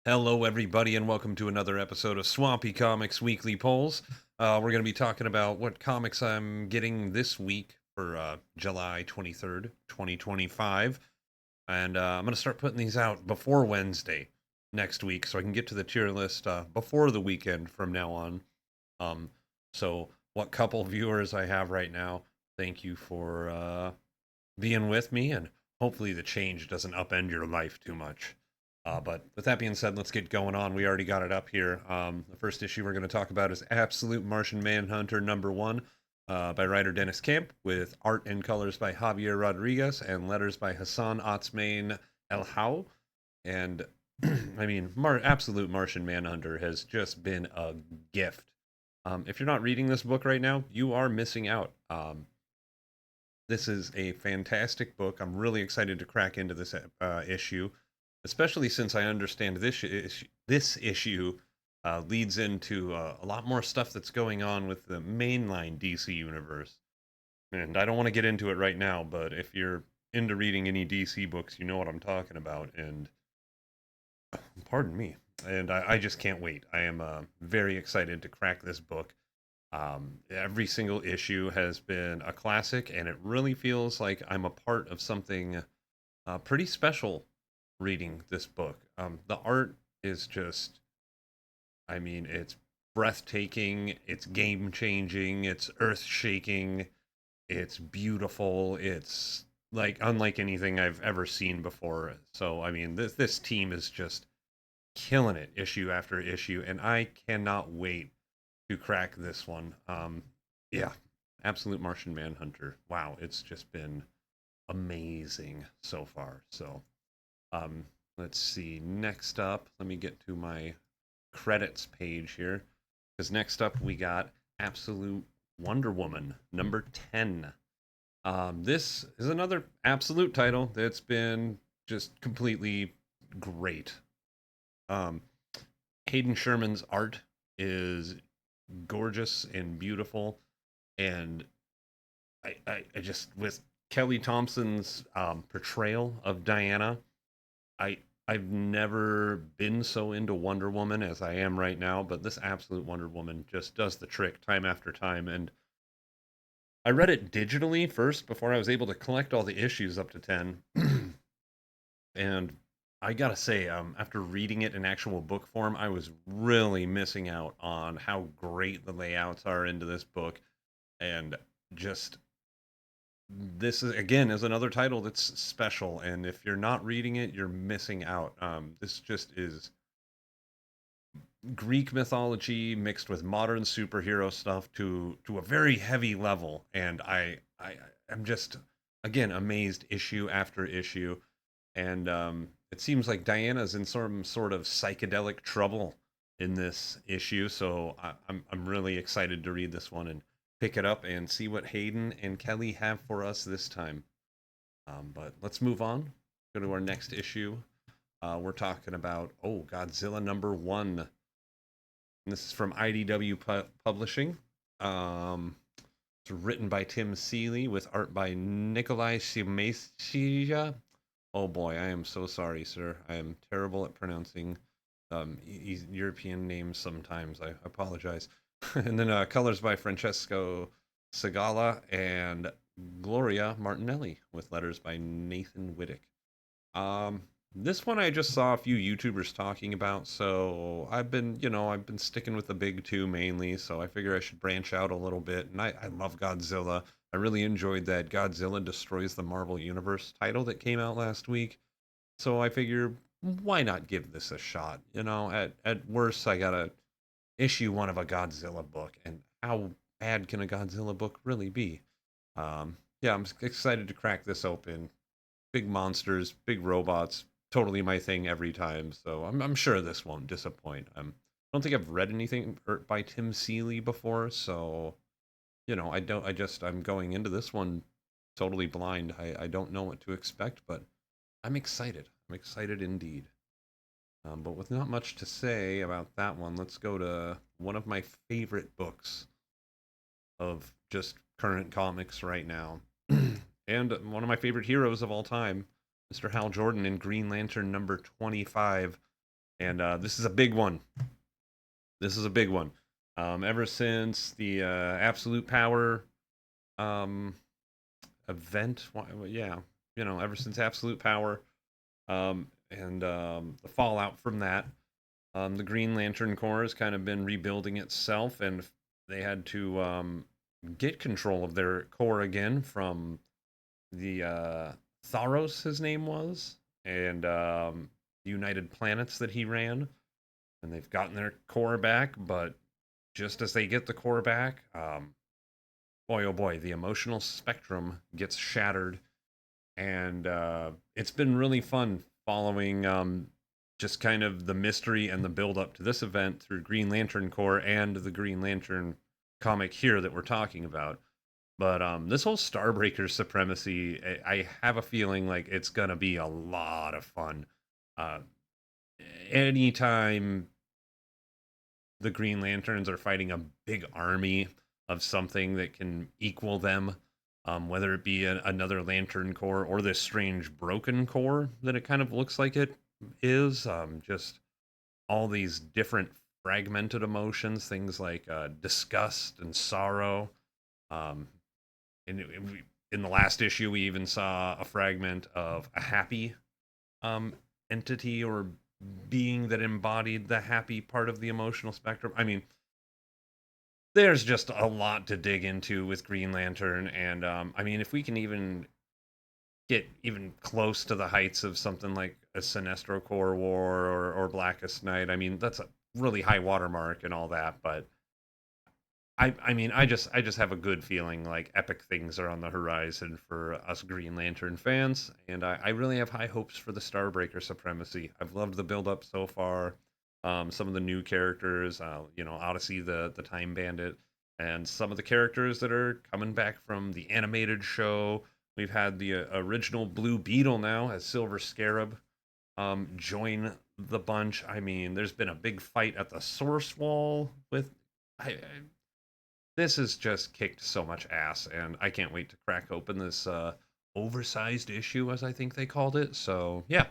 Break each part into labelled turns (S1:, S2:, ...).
S1: Hello, everybody, and welcome to another episode of Swampy Comics Weekly Polls. We're going to be talking about what comics I'm getting this week for July 23rd, 2025. And I'm going to start putting these out before Wednesday next week so I can get to the tier list before the weekend from now on. So, what couple viewers I have right now, thank you for being with me, and hopefully the change doesn't upend your life too much. But with that being said, let's get going on. We already got it up here. The first issue we're going to talk about is Absolute Martian Manhunter #1 by writer Deniz Camp, with art and colors by Javier Rodríguez and letters by Hassan Otsmane-Elhaou. And I mean, Absolute Martian Manhunter has just been a gift. If you're not reading this book right now, you are missing out. This is a fantastic book. I'm really excited to crack into this issue, especially since I understand this issue leads into a lot more stuff that's going on with the mainline DC universe. And I don't want to get into it right now, but if you're into reading any DC books, you know what I'm talking about. And pardon me. And I just can't wait. I am very excited to crack this book. Every single issue has been a classic, and it really feels like I'm a part of something pretty special reading this book. The art is just, I mean, it's breathtaking, it's game changing, it's earth shaking, it's beautiful, it's like unlike anything I've ever seen before. So, I mean, this team is just killing it issue after issue, and I cannot wait to crack this one. Yeah, Absolute Martian Manhunter. Wow, it's just been amazing so far. So, um, let's see. Next up, let me get to my credits page here, because next up we got Absolute Wonder Woman #10. This is another Absolute title that's been just completely great. Um, Hayden Sherman's art is gorgeous and beautiful, and I just, with Kelly Thompson's portrayal of Diana, I I've never been so into Wonder Woman as I am right now, but this Absolute Wonder Woman just does the trick time after time. And I read it digitally first before I was able to collect all the issues up to 10. And I gotta say, after reading it in actual book form, I was really missing out on how great the layouts are into this book. And just, this is again is another title that's special, and if you're not reading it, you're missing out. This just is Greek mythology mixed with modern superhero stuff to a very heavy level, and I'm just, again, amazed issue after issue. And it seems like Diana's in some sort of psychedelic trouble in this issue, so I'm really excited to read this one and pick it up and see what Hayden and Kelly have for us this time. But let's move on. Go to our next issue. We're talking about Godzilla #1. And this is from IDW Publishing. It's written by Tim Seeley with art by Nikola Čižmešija. Oh boy, I am so sorry, sir. I am terrible at pronouncing European names sometimes. I apologize. And then colors by Francesco Segala and Gloria Martinelli, with letters by Nathan Widick. This one I just saw a few YouTubers talking about, so I've been sticking with the big two mainly, so I figure I should branch out a little bit. And I love Godzilla. I really enjoyed that Godzilla Destroys the Marvel Universe title that came out last week. So I figure, why not give this a shot? At worst, I gotta issue one of a Godzilla book, and how bad can a Godzilla book really be? Yeah, I'm excited to crack this open. Big monsters, big robots, totally my thing every time. So I'm sure this won't disappoint. I don't think I've read anything by Tim Seeley before, so I'm going into this one totally blind. I don't know what to expect, but I'm excited. I'm excited indeed. But with not much to say about that one, let's go to one of my favorite books of just current comics right now. And one of my favorite heroes of all time, Mr. Hal Jordan in Green Lantern #25. And this is a big one. This is a big one. Ever since the Absolute Power um, event, yeah, ever since Absolute Power and the fallout from that, the Green Lantern Corps has kind of been rebuilding itself, and they had to get control of their core again from the Tharos, his name was, and United Planets that he ran, and they've gotten their core back. But just as they get the core back, boy oh boy, the emotional spectrum gets shattered, and it's been really fun following just kind of the mystery and the build up to this event through Green Lantern Corps and the Green Lantern comic here that we're talking about. But this whole Starbreaker supremacy, I have a feeling like it's gonna be a lot of fun. Uh, Anytime the Green Lanterns are fighting a big army of something that can equal them, whether it be another Lantern Corps or this strange broken core that it kind of looks like it is, just all these different fragmented emotions, things like disgust and sorrow. Um, in the last issue, we even saw a fragment of a happy um, entity or being that embodied the happy part of the emotional spectrum. I mean, there's just a lot to dig into with Green Lantern, and I mean, if we can even get even close to the heights of something like a Sinestro Corps War or Blackest Night, I mean, that's a really high watermark and all that. But I mean, I just have a good feeling like epic things are on the horizon for us Green Lantern fans, and I really have high hopes for the Starbreaker supremacy. I've loved the build up so far. Some of the new characters, Odyssey, the Time Bandit, and some of the characters that are coming back from the animated show. We've had the original Blue Beetle now as Silver Scarab join the bunch. I mean, there's been a big fight at the Source Wall with. This has just kicked so much ass, and I can't wait to crack open this oversized issue, as I think they called it. So yeah,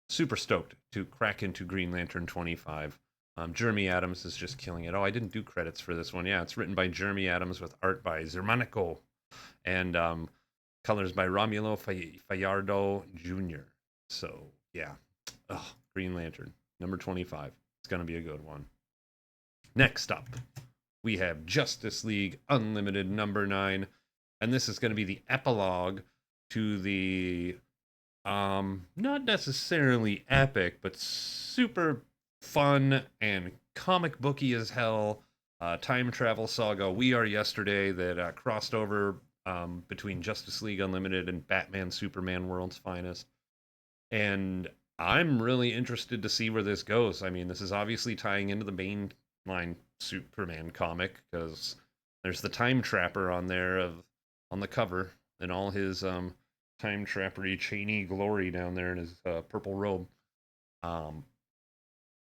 S1: super stoked to crack into Green Lantern 25. Jeremy Adams is just killing it. Oh, I didn't do credits for this one. Yeah, it's written by Jeremy Adams with art by Xermánico and colors by Romulo Fajardo Jr. So yeah, Green Lantern number 25. It's gonna be a good one. Next up, we have Justice League Unlimited number 9, and this is going to be the epilogue to the not necessarily epic but super fun and comic booky as hell time travel saga We Are Yesterday that crossed over between Justice League Unlimited and Batman Superman World's Finest. And I'm really interested to see where this goes. I mean, this is obviously tying into the main line Superman comic because there's the time trapper on there on the cover and all his time trappery chainy glory down there in his purple robe. Um,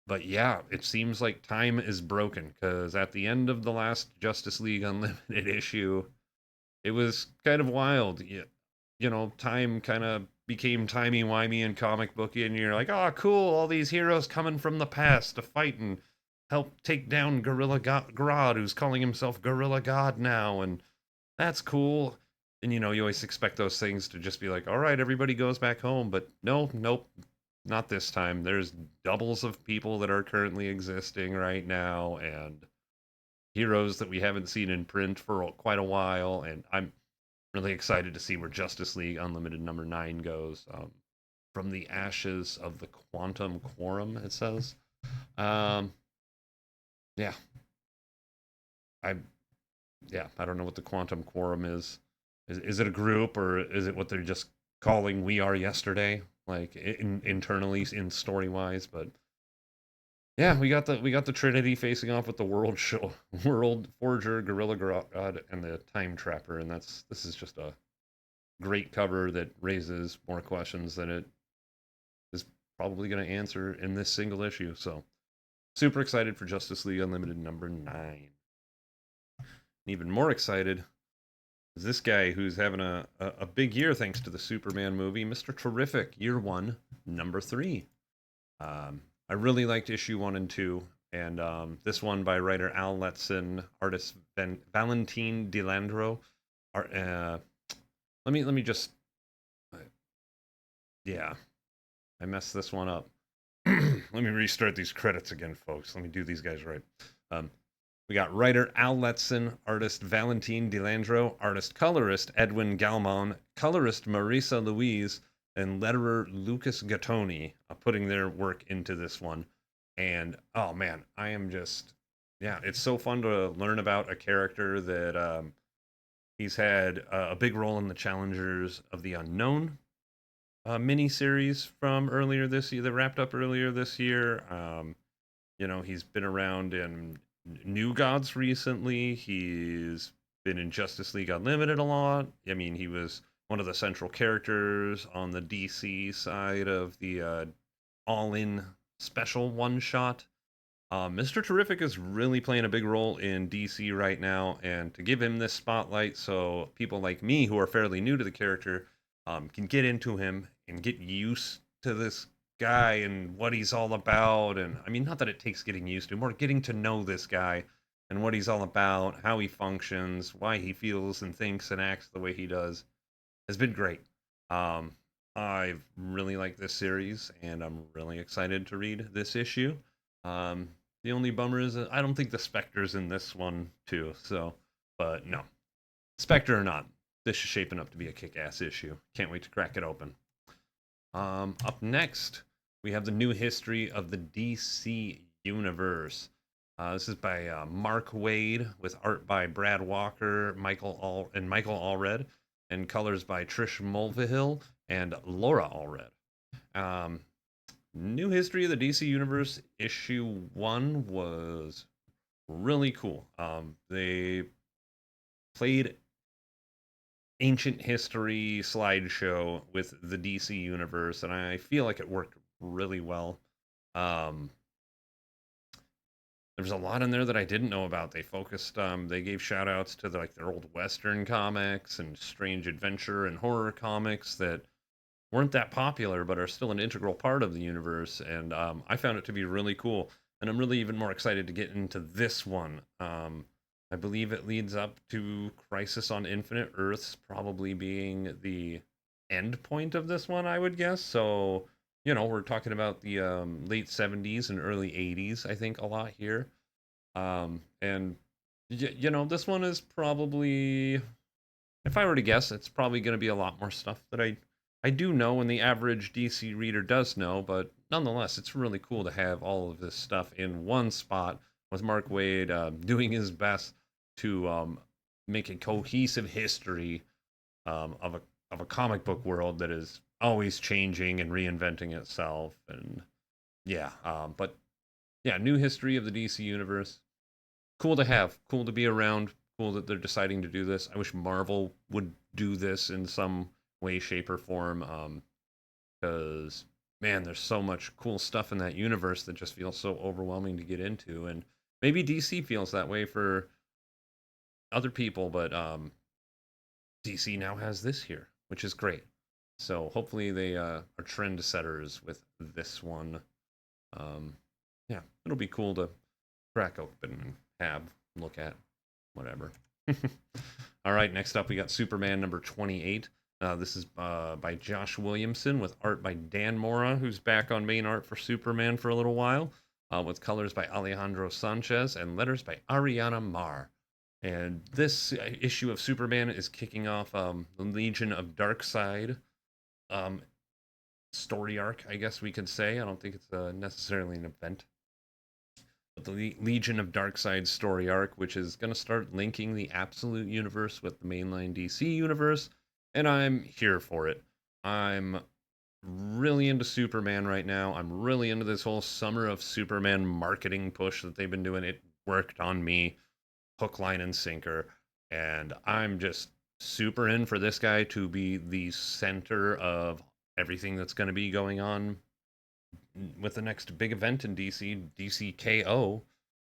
S1: but yeah, it seems like time is broken because at the end of the last Justice League Unlimited issue, it was kind of wild. Time kind of became timey wimey and comic booky, and you're like, oh, cool, all these heroes coming from the past to fight and help take down Gorilla God, who's calling himself Gorilla God now, and that's cool. And you always expect those things to just be like, all right, everybody goes back home, but no, nope, not this time. There's doubles of people that are currently existing right now, and heroes that we haven't seen in print for quite a while, and I'm really excited to see where Justice League Unlimited number 9 goes. From the ashes of the Quantum Quorum, it says. Um, yeah, I I don't know what the Quantum Quorum is. Is it a group or is it what they're just calling We Are Yesterday, like internally in story wise? But yeah, we got the Trinity facing off with the World Forger, Gorilla God, and the Time Trapper, and this is just a great cover that raises more questions than it is probably going to answer in this single issue. So super excited for Justice League Unlimited number 9. Even more excited is this guy who's having a big year thanks to the Superman movie, Mr. Terrific, year 1, number 3. I really liked issue 1 and 2, and this one by writer Al Letson, artist Valentine De Landro. Art, let me just yeah, I messed this one up. Let me restart these credits again, folks. Let me do these guys right. Um, we got writer Al Letson, artist Valentine De Landro, artist colorist Edwin Galmon, colorist Marissa Louise, and letterer Lucas Gattoni putting their work into this one. And oh man, I am just, yeah, it's so fun to learn about a character that he's had a big role in the Challengers of the Unknown mini series from earlier this year that wrapped up earlier this year. He's been around in New Gods recently. He's been in Justice League Unlimited a lot. I mean, he was one of the central characters on the DC side of the all-in special one-shot. Mr. Terrific is really playing a big role in DC right now, and to give him this spotlight so people like me who are fairly new to the character can get into him and get used to this guy and what he's all about. And I mean, not that it takes getting used to, more getting to know this guy and what he's all about, how he functions, why he feels and thinks and acts the way he does, has been great. I've really liked this series, and I'm really excited to read this issue. The only bummer is that I don't think the Spectre's in this one too. So, but no, Spectre or not, this is shaping up to be a kick-ass issue. Can't wait to crack it open. Up next, we have the new history of the DC Universe. This is by Mark Waid with art by Brad Walker, Michael Allred, and colors by Trish Mulvihill and Laura Allred. New history of the DC Universe issue 1 was really cool. They played ancient history slideshow with the DC Universe, and I feel like it worked really well. There's a lot in there that I didn't know about. They focused, they gave shout outs to their old Western comics and strange adventure and horror comics that weren't that popular but are still an integral part of the universe, and I found it to be really cool, and I'm really even more excited to get into this one. I believe it leads up to Crisis on Infinite Earths probably being the end point of this one, I would guess. So, we're talking about the late 70s and early 80s, I think, a lot here. And, this one is probably, if I were to guess, it's probably going to be a lot more stuff that I do know and the average DC reader does know, but nonetheless, it's really cool to have all of this stuff in one spot with Mark Waid doing his best to make a cohesive history of a comic book world that is always changing and reinventing itself. And yeah, but yeah, new history of the DC universe. Cool to have, cool to be around, cool that they're deciding to do this. I wish Marvel would do this in some way, shape, or form, because man, there's so much cool stuff in that universe that just feels so overwhelming to get into. And maybe DC feels that way for other people, but DC now has this here, which is great. So hopefully they are trend setters with this one. Yeah, it'll be cool to crack open and have, look at, whatever. All right, next up we got Superman number 28. This is by Josh Williamson with art by Dan Mora, who's back on main art for Superman for a little while, with colors by Alejandro Sanchez and letters by Ariana Mar. And this issue of Superman is kicking off the Legion of Darkseid story arc, I guess we could say. I don't think it's necessarily an event. But the Legion of Darkseid story arc, which is going to start linking the Absolute Universe with the mainline DC Universe, and I'm here for it. I'm really into Superman right now. I'm really into this whole Summer of Superman marketing push that they've been doing. It worked on me, hook, line, and sinker, and I'm just super in for this guy to be the center of everything that's going to be going on with the next big event in DC, DCKO.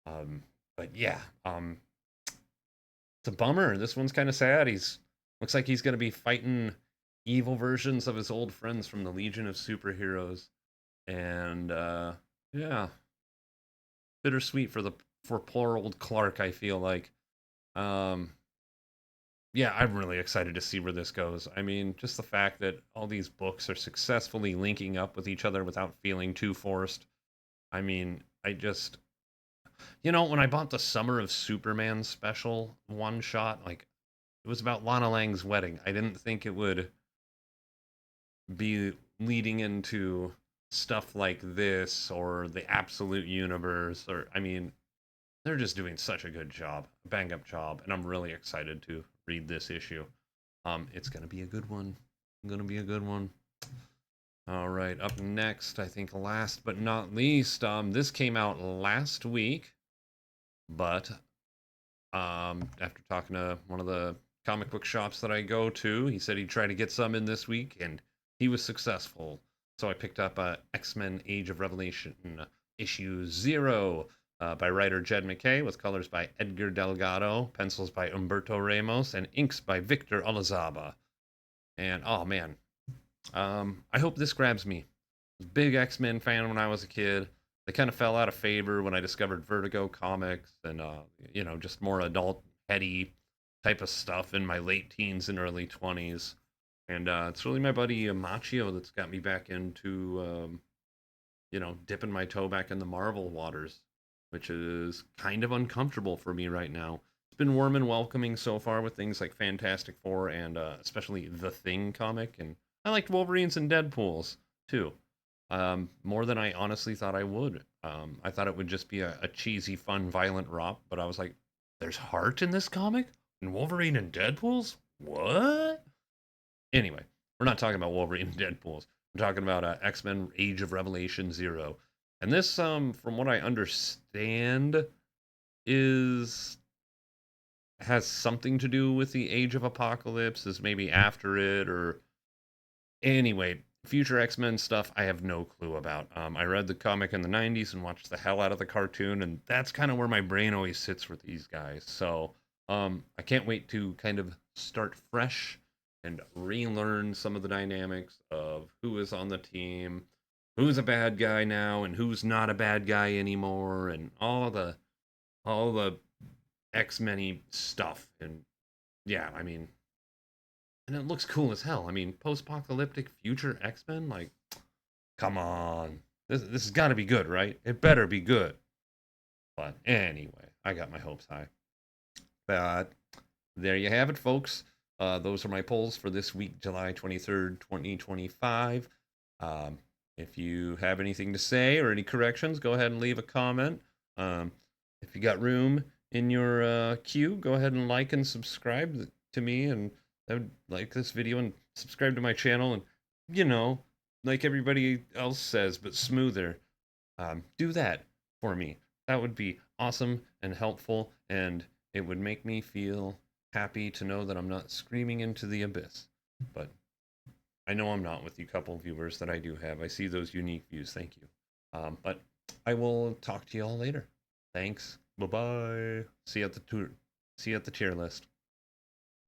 S1: But yeah, it's a bummer. This one's kind of sad. Looks like he's going to be fighting evil versions of his old friends from the Legion of Superheroes, and Yeah, bittersweet for poor old Clark. I feel like. Um, yeah, I'm really excited to see where this goes. I mean, just the fact that all these books are successfully linking up with each other without feeling too forced. I mean, when I bought the Summer of Superman special one shot, like it was about Lana Lang's wedding. I didn't think it would be leading into stuff like this or the Absolute Universe, or I mean, they're just doing such a good job, bang up job, and I'm really excited to read this issue. It's gonna be a good one. Gonna be a good one. All right, up next, I think last but not least, this came out last week, but after talking to one of the comic book shops that I go to, he said he'd try to get some in this week, and he was successful. So I picked up X-Men Age of Revelation issue 0 by writer Jed MacKay, with colors by Edgar Delgado, pencils by Humberto Ramos, and inks by Victor Olazaba. And oh man, I hope this grabs me. I was a big X-Men fan when I was a kid. They kind of fell out of favor when I discovered Vertigo comics and just more adult heady type of stuff in my late teens and early 20s. And it's really my buddy Machio that's got me back into dipping my toe back in the Marvel waters, which is kind of uncomfortable for me right now. It's been warm and welcoming so far with things like Fantastic Four and especially The Thing comic, and I liked Wolverines and Deadpools too, more than I honestly thought I would. I thought it would just be a cheesy, fun, violent romp, but I was like, "There's heart in this comic, and Wolverine and Deadpools? What?" Anyway, we're not talking about Wolverine and Deadpools. We're talking about X Men Age of Revelation 0. And this, from what I understand, is has something to do with the Age of Apocalypse, is maybe after it, or anyway, future X-Men stuff I have no clue about. I read the comic in the 90s and watched the hell out of the cartoon, and that's kind of where my brain always sits with these guys. So I can't wait to kind of start fresh and relearn some of the dynamics of who is on the team, who's a bad guy now, and who's not a bad guy anymore, and all the X-Men stuff. And yeah, I mean, and it looks cool as hell. I mean, post-apocalyptic future X-Men, like, come on, this has got to be good, right? It better be good. But anyway, I got my hopes high. But there you have it, folks. Those are my polls for this week, July 23rd, 2025. If you have anything to say or any corrections, go ahead and leave a comment. If you got room in your queue, go ahead and like and subscribe to me, and I would like this video and subscribe to my channel, and like everybody else says, but smoother. Do that for me. That would be awesome and helpful, and it would make me feel happy to know that I'm not screaming into the abyss. But I know I'm not with you couple viewers that I do have. I see those unique views. Thank you. But I will talk to you all later. Thanks. Bye bye. See you at the tier list.